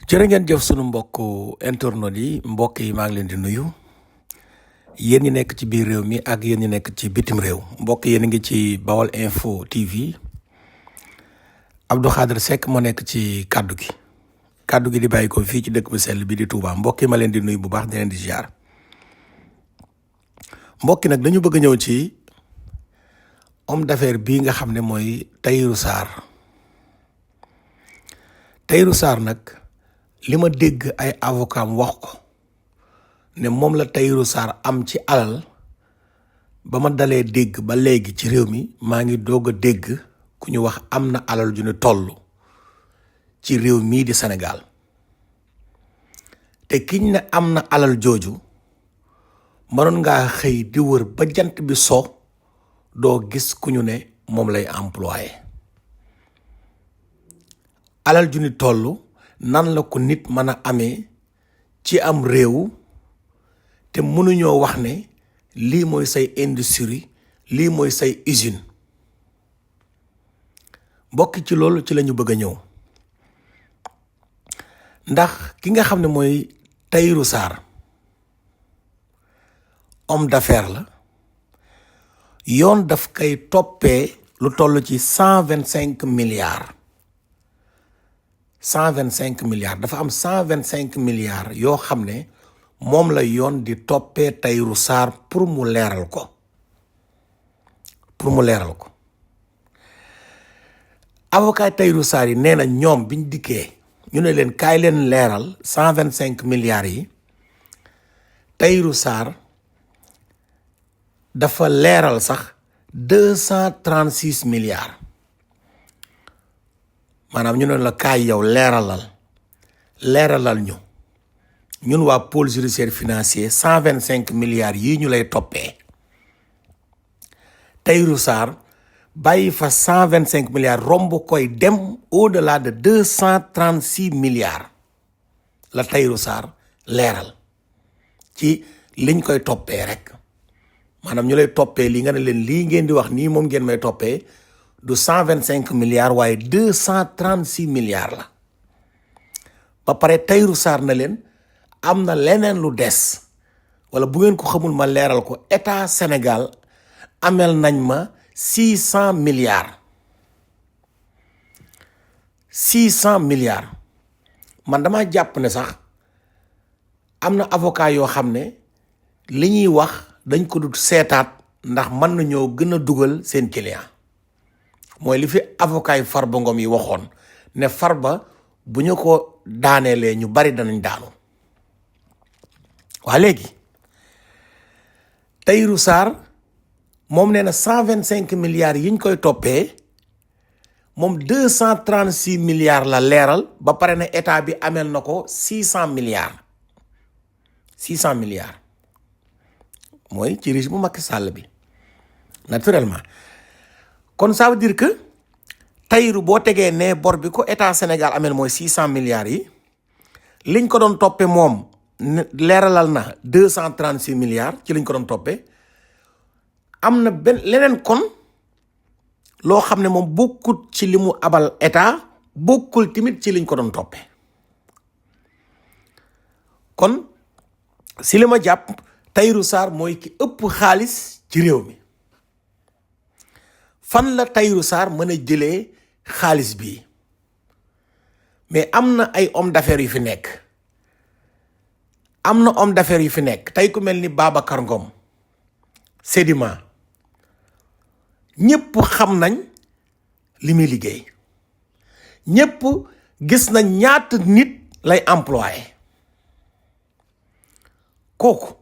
jërë ngeen jëf sunu mbokk internet yi mbokk yi maa ngi leen di nuyu yéen ñi nekk ci biir réew mi ak yéen ñi nekk ci bitim réew mbokk yéen a ngi ci Bawal Info TV Abdou Khadre Seck moo nekk ci kaddu gi di bàyyi ko fii ci dëkk bu sell bi di Touba mbokk yi ma leen di nuyu bu baax di leen di ziar mbokk yi nag dañu bëgg a ñëw ci homme d'affaires bii nga xam ne mooy Tahirou Sarr nag li ma dégg ay avocat am wax ko ne moom la Tahirou Sarr am ci alal ba ma dalee dégg ba léegi ci réew mi maa ngi doog a dégg ku ñu wax am na alal ju ne toll ci réew mii di Sénégal te kiñ ne am na alal jooju mënoon ngaa xëy di wër ba jant bi so doo gis ku ñu ne moom lay employé alal ju ni toll nan la ko nit mën a amee ci am réew te mënuñoo wax ne lii mooy say industrie lii mooy say usine mbokk ci loolu ci lañu bëgg a ñëw ndax ki nga xam ne mooy Tahirou Sarr homme d'affaires la yoon daf koy toppee lu toll ci 125 milliards dafa am 125 milliards yoo xam ne moom la yoon di toppee Tahirou Sarr pour mu leeral ko avocat Tahirou Sarr yi nee na ñoom biñ dikkee ñu ne leen kaay leen leeral 125 milliards yi Tahirou Sarr dafa leeral sax 236 milliards maanaam ñu ne la kaay yow leeralal ñun waa pôle judiciaire financier 125 milliards yii ñu lay toppee Tahirou Sarr bàyyi fa 125 milliards romb koy dem au-delà de 236 milliards la Tahirou Sarr leeral ci liñ koy toppee rek maanaam ñu lay toppee li nga ne leen lii ngeen di wax nii moom ngeen may toppee du 125 milliards waaye 236 milliards la ba pare Tahirou Sarr na leen am na leneen lu des wala bu ngeen ko xamul ma leeral ko état Sénégal amel nañ ma 600 milliards man dama jàpp ne sax am na avocat yoo xam ne li ñuy wax dañ ko dut seetaat ndax mën nañoo gën a dugal seen client mooy li fi avocat yi Farba Ngom yi waxoon ne Farba bu ñu ko daaneelee ñu bari danañ daanu waa léegi Tahirou Sarr moom nee na 125 milliards yiñ koy toppee moom 236 milliards la leeral ba pare ne état bi amel na ko 600 milliards mooy ci riche bu Macky Sall bi naturellement kon ça veut dire que Tahirou boo tegee ne bor bi ko état Sénégal amel mooy 600 milliards yi liñ ko doon toppee moom leeralal na 236 milliards ci liñ ko doon toppee am na leneen kon loo xam ne moom bokkul ci li mu abal état bokkul tamit ci liñ ko doon toppee kon si li ma jàpp Tahirou Sarr mooy ki ëpp xaalis ci réew mi fan la Tahirou Sarr mën a jëlee xaalis bi mais am na ay homme d'affaires yu fi nekk tey ku mel ni Babacar Ngom Sedima ñëpp xam nañ li muy liggéey ñëpp gis nañ ñaata nit lay employé kooku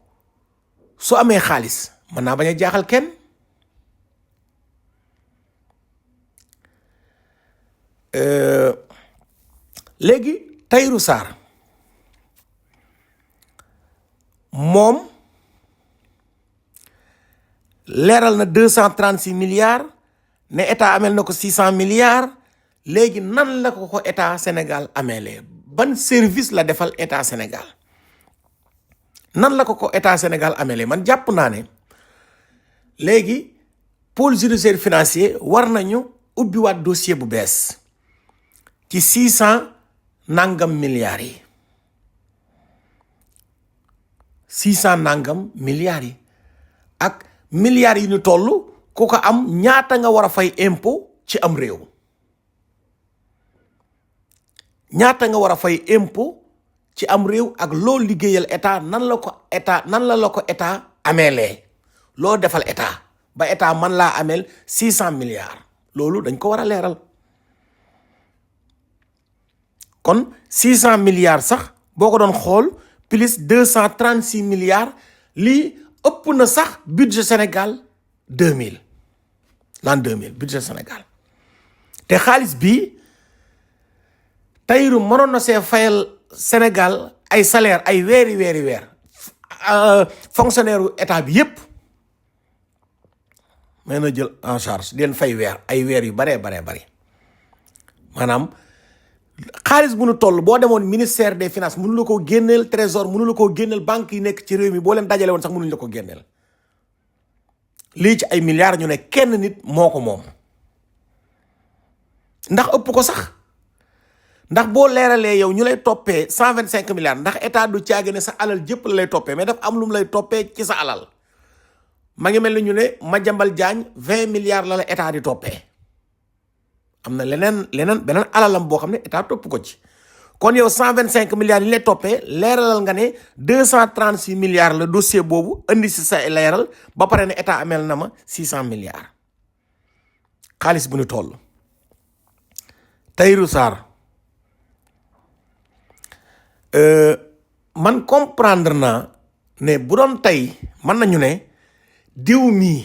su amee xaalis mën naa bañ a jaaxal kenn léegi Tahirou Sarr moom leeral na 236 milliards ne état amel na ko 600 milliards léegi nan la ko état Sénégal amelee ban service la defal état Sénégal nan la ko état Sénégal amelee man jàpp naa ne léegi pôle judiciaire financier war nañu ubbiwaat dossier bu bees ci 600 nangam milliards yi 600 nangam milliards yi ak milliards yi ñu toll ku ko am ñaata nga war a fay impôt ci am réew ñaata nga war a fay impôt ci am réew ak loo liggéeyal état nan la ko état ameelee loo defal état ba état man laa ameel 600 milliards loolu dañ ko war a leeral kon 600 milliards sax boo ko doon xool plus 236 milliards lii ëpp na sax budget Sénégal 2000 l'an 2000 budget Sénégal te xaalis bi Tahirou mënoon na see fayal Sénégal ay salaire ay weer fonctionnaire u état bi yépp may na jël en charge di leen fay ay weer yu baree bari maanaam xaalis bu nu toll boo demoon ministère des finances mënu la koo génneel trésor mënu la koo génneel banque yi nekk ci réew mi boo leen dajale woon sax mënuñu la ko génneel lii ci ay milliards ñu ne kenn nit moo ko moom ndax ëpp ko sax ndax boo leeralee yow ñu lay toppee 125 milliards ndax état du caagi ne sa alal jëpp la lay toppee mais daf am lu mu lay toppee ci sa alal ma ngi mel ni ñu ne Madiambal Diagne 20 milliards la état di toppee am na leneen beneen alalam boo xam ne état topp ko ci kon yow 125 milliards yi lay toppee leeralal nga ne 236 milliards la dossier boobu indi si sa leeral ba pare ne état ameel na ma 600 milliards xaalis bu ñu toll. Tahirou Sarr man comprendre naa ne bu doon tey mën nañu ne diw mii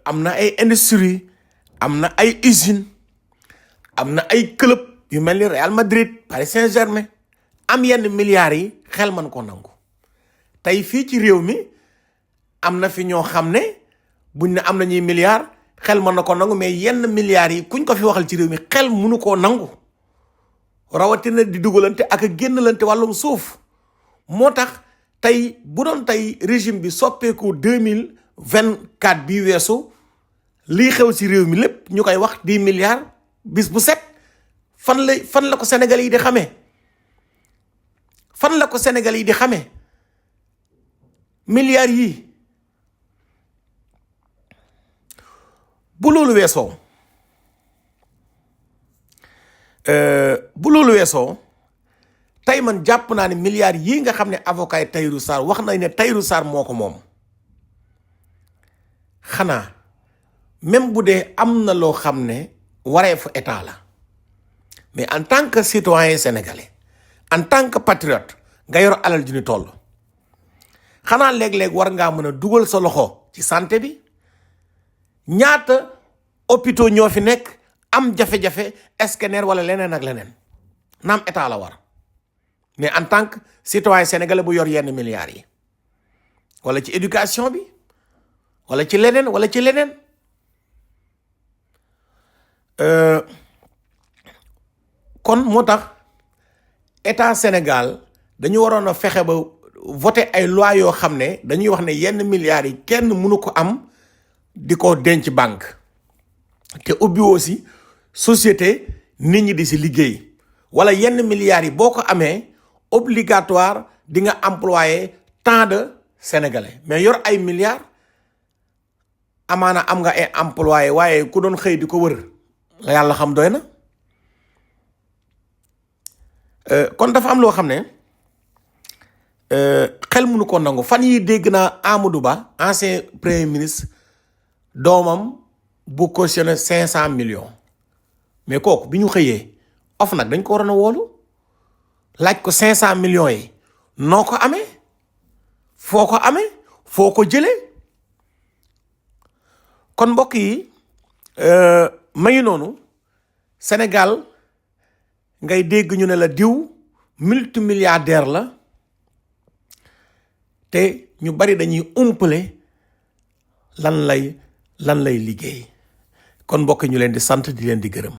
am na ay industrie am na ay usine am na ay club yu mel ni Real Madrid Paris Saint-Germain am yenn milliards yi xel man ko nangu tey fii ci réew mi am na fi ñoo xam ne buñ ne am na ñuy milliards xel mën na ko nangu mais yenn milliards yi kuñ ko fi waxal ci réew mi xel mënu koo nangu rawatina di dugalante ak a génnalante wàllum suuf moo tax tey bu doon tey régime bi soppeeku 2024 bii weesu lii xew ci réew mi lépp ñu koy wax 10 milliards bis bu set fan la ko Sénégal yi di xamee fan la ko Sénégal yi di xamee milliards yii bu loolu weesoo tey man jàpp naa ne milliards yii nga xam ne avocat yi Tahirou Sarr wax nañ ne Tahirou Sarr moo ko moom xanaa même bu dee am na loo xam ne wareefu état la mais en tant que citoyen sénégalais en tant que patriote nga yor alal ju ni toll xanaa léeg-léeg war ngaa mën a dugal sa loxo ci santé bi ñaata hôpitaux ñoo fi nekk am jafe-jafe scanner wala leneen ak leneen naam état la war mais en tant que citoyen sénégalais bu yor yenn milliards yi wala ci éducation bi wala ci leneen kon moo tax état Sénégal dañu waroon a fexe ba voter ay loi yoo xam ne dañuy wax ne yenn milliards yi kenn mënu ko am di ko denc banque te ubbi aussi société nit ñi di si liggéey wala yenn milliards yi boo ko amee obligatoire di nga employer tant de sénégalais mais yor ay milliards amaana am nga ay employé waaye ku doon xëy di ko wër la yàlla xam doy na kon dafa am loo xam ne xel mënu ko nangu fan yi dégg naa Amadou Ba ancien premier ministre doomam bu cautionné 500 millions mais kooku bi ñu xëyee of nag dañ ko waroon a woolu laaj ko 500 millions yi noo ko amee foo ko jëlee kon mbokk yi ma ngi noonu Sénégal ngay dégg ñu ne la diw multimilliardaire la te ñu bari dañuy umpale lan lay liggéey kon mbokk ñu leen di sant di leen di gërëm